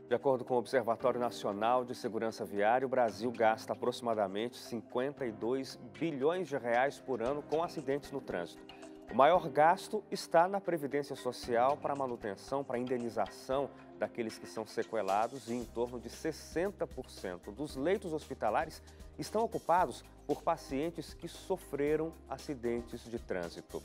De acordo com o Observatório Nacional de Segurança Viária, o Brasil gasta aproximadamente 52 bilhões de reais por ano com acidentes no trânsito. O maior gasto está na Previdência Social para a manutenção, para a indenização daqueles que são sequelados, e em torno de 60% dos leitos hospitalares estão ocupados por pacientes que sofreram acidentes de trânsito.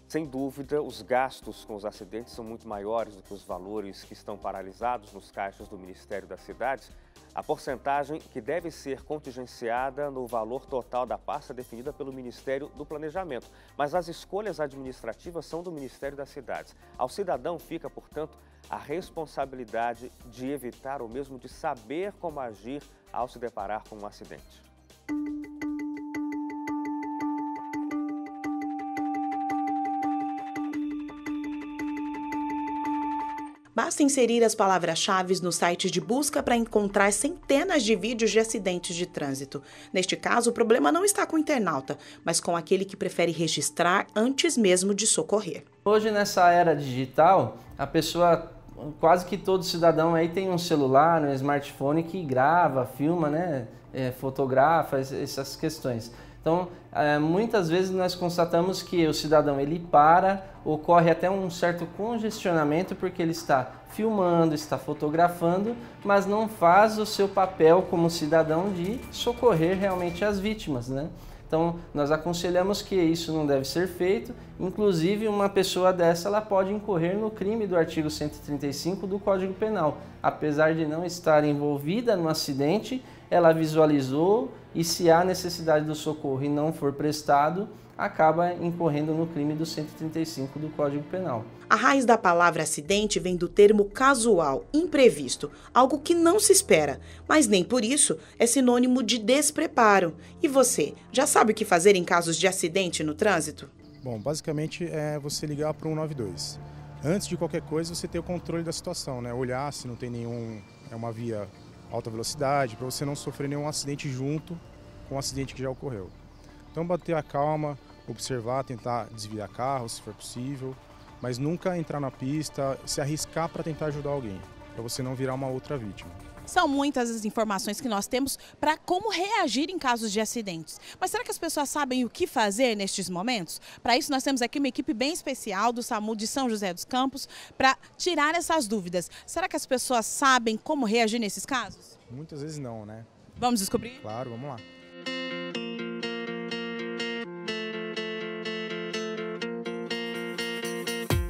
Sem dúvida, os gastos com os acidentes são muito maiores do que os valores que estão paralisados nos caixas do Ministério das Cidades. A porcentagem que deve ser contingenciada no valor total da pasta definida pelo Ministério do Planejamento. Mas as escolhas administrativas são do Ministério das Cidades. Ao cidadão fica, portanto, a responsabilidade de evitar ou mesmo de saber como agir ao se deparar com um acidente. Basta inserir as palavras-chave no site de busca para encontrar centenas de vídeos de acidentes de trânsito. Neste caso, o problema não está com o internauta, mas com aquele que prefere registrar antes mesmo de socorrer. Hoje, nessa era digital, a pessoa, quase que todo cidadão aí tem um celular, um smartphone que grava, filma, né? Fotografa, essas questões. Então, muitas vezes nós constatamos que o cidadão ele para, ocorre até um certo congestionamento porque ele está filmando, está fotografando, mas não faz o seu papel como cidadão de socorrer realmente as vítimas, né? Então, nós aconselhamos que isso não deve ser feito. Inclusive, uma pessoa dessa ela pode incorrer no crime do artigo 135 do Código Penal. Apesar de não estar envolvida no acidente, ela visualizou e se há necessidade do socorro e não for prestado, acaba incorrendo no crime do 135 do Código Penal. A raiz da palavra acidente vem do termo casual, imprevisto, algo que não se espera, mas nem por isso é sinônimo de despreparo. E você, já sabe o que fazer em casos de acidente no trânsito? Bom, basicamente é você ligar para o 192. Antes de qualquer coisa, você ter o controle da situação, né? Olhar se não tem uma via alta velocidade, para você não sofrer nenhum acidente junto com o acidente que já ocorreu. Então, bater a calma, observar, tentar desviar carro, se for possível, mas nunca entrar na pista, se arriscar para tentar ajudar alguém, para você não virar uma outra vítima. São muitas as informações que nós temos para como reagir em casos de acidentes. Mas será que as pessoas sabem o que fazer nestes momentos? Para isso, nós temos aqui uma equipe bem especial do SAMU de São José dos Campos para tirar essas dúvidas. Será que as pessoas sabem como reagir nesses casos? Muitas vezes não, né? Vamos descobrir? Claro, vamos lá.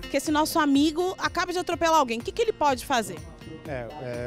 Porque se nosso amigo acaba de atropelar alguém, o que ele pode fazer?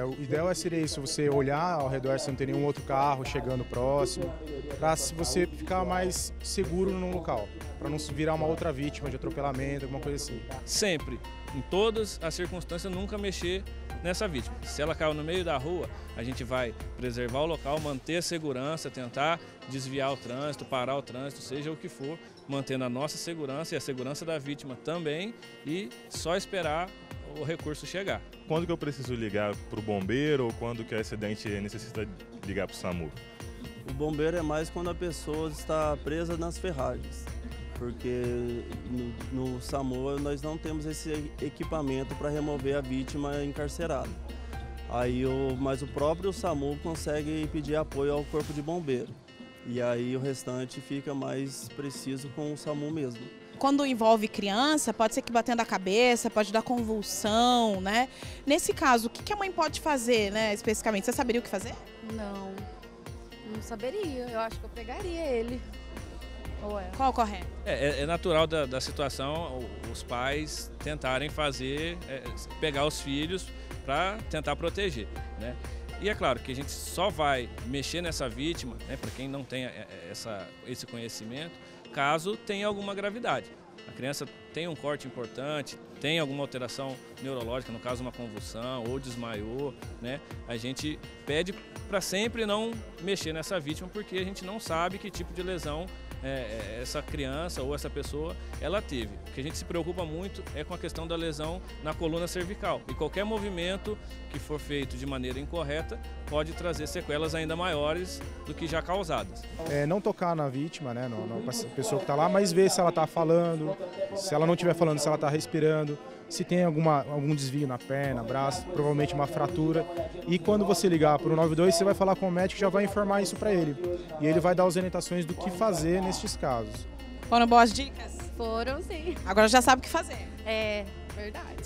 O ideal seria isso, você olhar ao redor se não tem nenhum outro carro chegando próximo, para você ficar mais seguro no local, para não virar uma outra vítima de atropelamento, alguma coisa assim. Sempre, em todas as circunstâncias, nunca mexer nessa vítima. Se ela caiu no meio da rua, a gente vai preservar o local, manter a segurança, tentar desviar o trânsito, parar o trânsito, seja o que for, mantendo a nossa segurança e a segurança da vítima também, e só esperar o recurso chegar. Quando que eu preciso ligar para o bombeiro ou quando que o acidente necessita ligar para o SAMU? O bombeiro é mais quando a pessoa está presa nas ferragens, porque no SAMU nós não temos esse equipamento para remover a vítima encarcerada. Mas o próprio SAMU consegue pedir apoio ao corpo de bombeiro. E aí o restante fica mais preciso com o SAMU mesmo. Quando envolve criança, pode ser que batendo a cabeça, pode dar convulsão, né? Nesse caso, o que a mãe pode fazer, né, especificamente? Você saberia o que fazer? Não saberia. Eu acho que eu pegaria ele. Ou é? Qual o correto? É natural da situação os pais tentarem pegar os filhos para tentar proteger, né? E é claro que a gente só vai mexer nessa vítima, né, para quem não tem esse conhecimento, caso tenha alguma gravidade. A criança tem um corte importante, tem alguma alteração neurológica, no caso uma convulsão ou desmaiou, né? A gente pede para sempre não mexer nessa vítima porque a gente não sabe que tipo de lesão essa criança ou essa pessoa ela teve. O que a gente se preocupa muito é com a questão da lesão na coluna cervical. E qualquer movimento que for feito de maneira incorreta pode trazer sequelas ainda maiores do que já causadas. Não tocar na vítima, né, na pessoa que está lá, mas ver se ela está falando, se ela não estiver falando, se ela está respirando, se tem algum desvio na perna, braço, provavelmente uma fratura. E quando você ligar para o 92, você vai falar com o médico que já vai informar isso para ele. E ele vai dar as orientações do que fazer nestes casos. Foram boas dicas? Foram, sim. Agora já sabe o que fazer. É, verdade.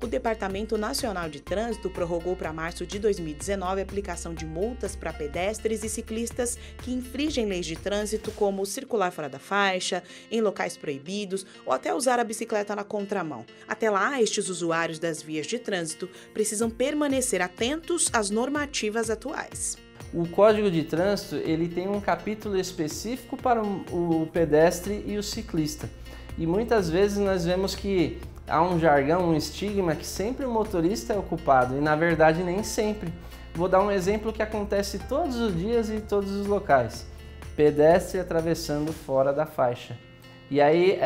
O Departamento Nacional de Trânsito prorrogou para março de 2019 a aplicação de multas para pedestres e ciclistas que infringem leis de trânsito, como circular fora da faixa, em locais proibidos ou até usar a bicicleta na contramão. Até lá, estes usuários das vias de trânsito precisam permanecer atentos às normativas atuais. O Código de Trânsito ele tem um capítulo específico para o pedestre e o ciclista. E muitas vezes nós vemos que há um jargão, um estigma que sempre o motorista é o culpado, e na verdade nem sempre. Vou dar um exemplo que acontece todos os dias e em todos os locais. Pedestre atravessando fora da faixa. E aí,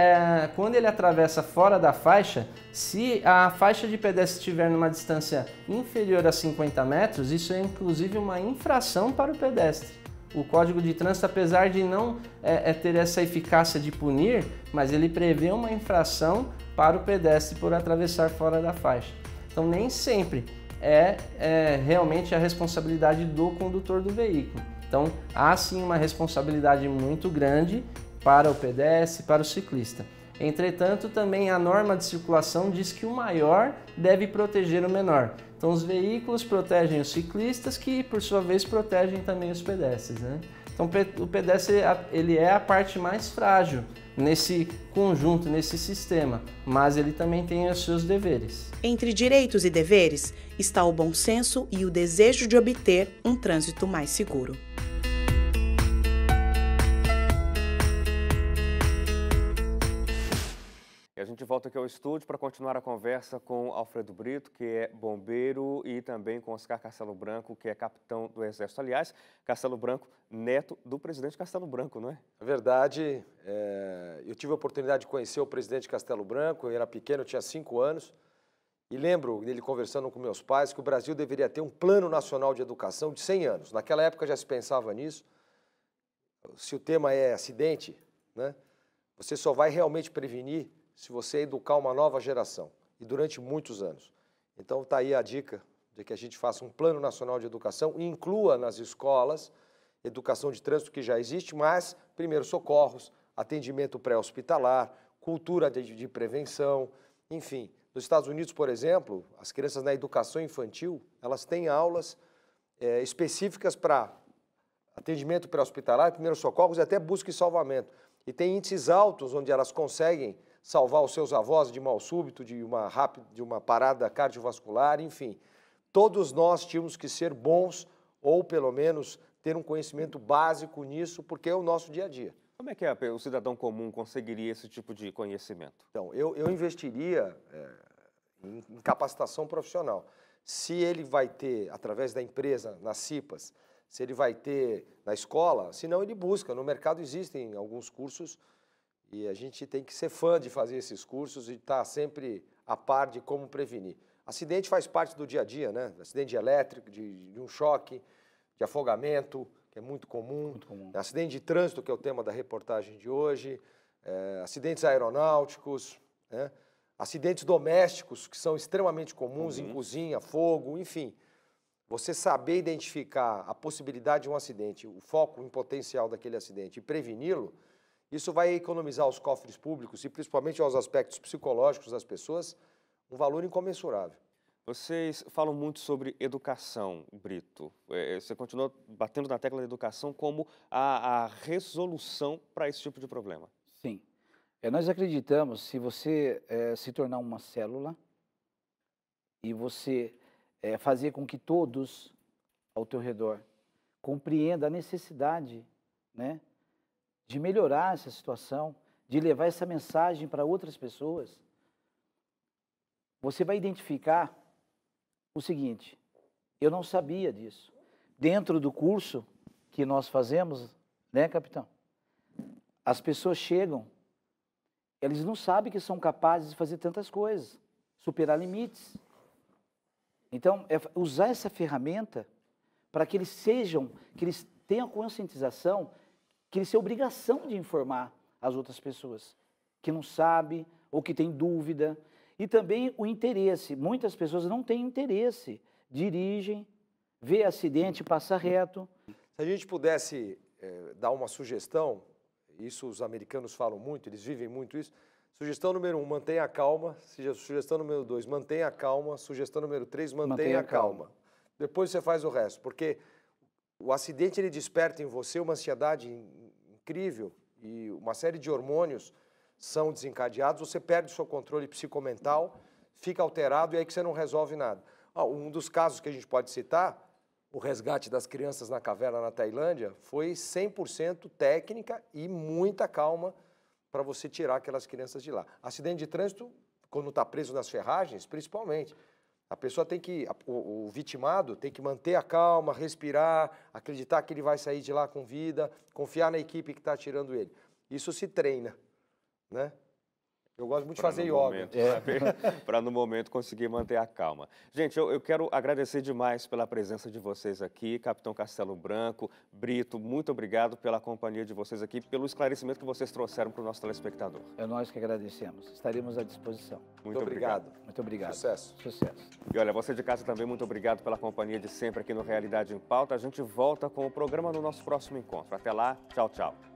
quando ele atravessa fora da faixa, se a faixa de pedestre estiver numa distância inferior a 50 metros, isso é inclusive uma infração para o pedestre. O Código de Trânsito, apesar de não ter essa eficácia de punir, mas ele prevê uma infração para o pedestre por atravessar fora da faixa. Então, nem sempre é realmente a responsabilidade do condutor do veículo. Então, há sim uma responsabilidade muito grande para o pedestre e para o ciclista. Entretanto, também a norma de circulação diz que o maior deve proteger o menor. Então, os veículos protegem os ciclistas, que por sua vez protegem também os pedestres, né? Então, o pedestre ele é a parte mais frágil nesse conjunto, nesse sistema, mas ele também tem os seus deveres. Entre direitos e deveres está o bom senso e o desejo de obter um trânsito mais seguro. A gente volta aqui ao estúdio para continuar a conversa com Alfredo Brito, que é bombeiro, e também com Oscar Castelo Branco, que é capitão do Exército. Aliás, Castelo Branco, neto do presidente Castelo Branco, não é? É verdade. Eu tive a oportunidade de conhecer o presidente Castelo Branco. Eu era pequeno, eu tinha 5 anos. E lembro dele conversando com meus pais que o Brasil deveria ter um plano nacional de educação de 100 anos. Naquela época já se pensava nisso. Se o tema é acidente, né, você só vai realmente prevenir se você educar uma nova geração, e durante muitos anos. Então está aí a dica de que a gente faça um plano nacional de educação e inclua nas escolas educação de trânsito que já existe, mas primeiros socorros, atendimento pré-hospitalar, cultura de prevenção, enfim. Nos Estados Unidos, por exemplo, as crianças na educação infantil, elas têm aulas específicas para atendimento pré-hospitalar, primeiros socorros e até busca e salvamento. E tem índices altos onde elas conseguem salvar os seus avós de mal súbito, de uma parada cardiovascular, enfim. Todos nós tínhamos que ser bons ou, pelo menos, ter um conhecimento básico nisso, porque é o nosso dia a dia. Como é que o cidadão comum conseguiria esse tipo de conhecimento? Então, eu investiria em capacitação profissional. Se ele vai ter, através da empresa, nas CIPAs, se ele vai ter na escola, se não ele busca. No mercado existem alguns cursos e a gente tem que ser fã de fazer esses cursos e estar sempre a par de como prevenir. Acidente faz parte do dia a dia, né? Acidente elétrico, de um choque, de afogamento, que é muito comum. Muito comum. Acidente de trânsito, que é o tema da reportagem de hoje. Acidentes aeronáuticos, né? Acidentes domésticos, que são extremamente comuns em cozinha, fogo, enfim. Você saber identificar a possibilidade de um acidente, o foco em potencial daquele acidente e preveni-lo, isso vai economizar aos cofres públicos e principalmente aos aspectos psicológicos das pessoas um valor incomensurável. Vocês falam muito sobre educação, Brito. Você continua batendo na tecla da educação como a resolução para esse tipo de problema. Sim. Nós acreditamos, se você se tornar uma célula e você fazer com que todos ao teu redor compreendam a necessidade, né, de melhorar essa situação, de levar essa mensagem para outras pessoas, você vai identificar o seguinte: eu não sabia disso. Dentro do curso que nós fazemos, né, capitão? as pessoas chegam, eles não sabem que são capazes de fazer tantas coisas, superar limites. Então, é usar essa ferramenta para que eles tenham a conscientização que eles têm obrigação de informar as outras pessoas que não sabem ou que têm dúvida. E também o interesse. Muitas pessoas não têm interesse, dirigem, vê acidente, passa reto. Se a gente pudesse dar uma sugestão, isso os americanos falam muito, eles vivem muito isso. Sugestão número 1, mantenha a calma. Sugestão número 2, mantenha a calma. Sugestão número 3, mantenha a calma. Depois você faz o resto, porque o acidente ele desperta em você uma ansiedade incrível e uma série de hormônios são desencadeados, você perde o seu controle psicomental, fica alterado e aí que você não resolve nada. Um dos casos que a gente pode citar, o resgate das crianças na caverna na Tailândia, foi 100% técnica e muita calma para você tirar aquelas crianças de lá. Acidente de trânsito, quando está preso nas ferragens, principalmente, a pessoa tem que, o vitimado tem que manter a calma, respirar, acreditar que ele vai sair de lá com vida, confiar na equipe que está tirando ele. Isso se treina, né? Eu gosto muito de fazer yoga. Para no momento conseguir manter a calma. Gente, eu quero agradecer demais pela presença de vocês aqui, Capitão Castelo Branco, Brito, muito obrigado pela companhia de vocês aqui, pelo esclarecimento que vocês trouxeram para o nosso telespectador. É nós que agradecemos, estaremos à disposição. Muito obrigado. Muito obrigado. Sucesso. Sucesso. E olha, você de casa também, muito obrigado pela companhia de sempre aqui no Realidade em Pauta. A gente volta com o programa no nosso próximo encontro. Até lá, tchau, tchau.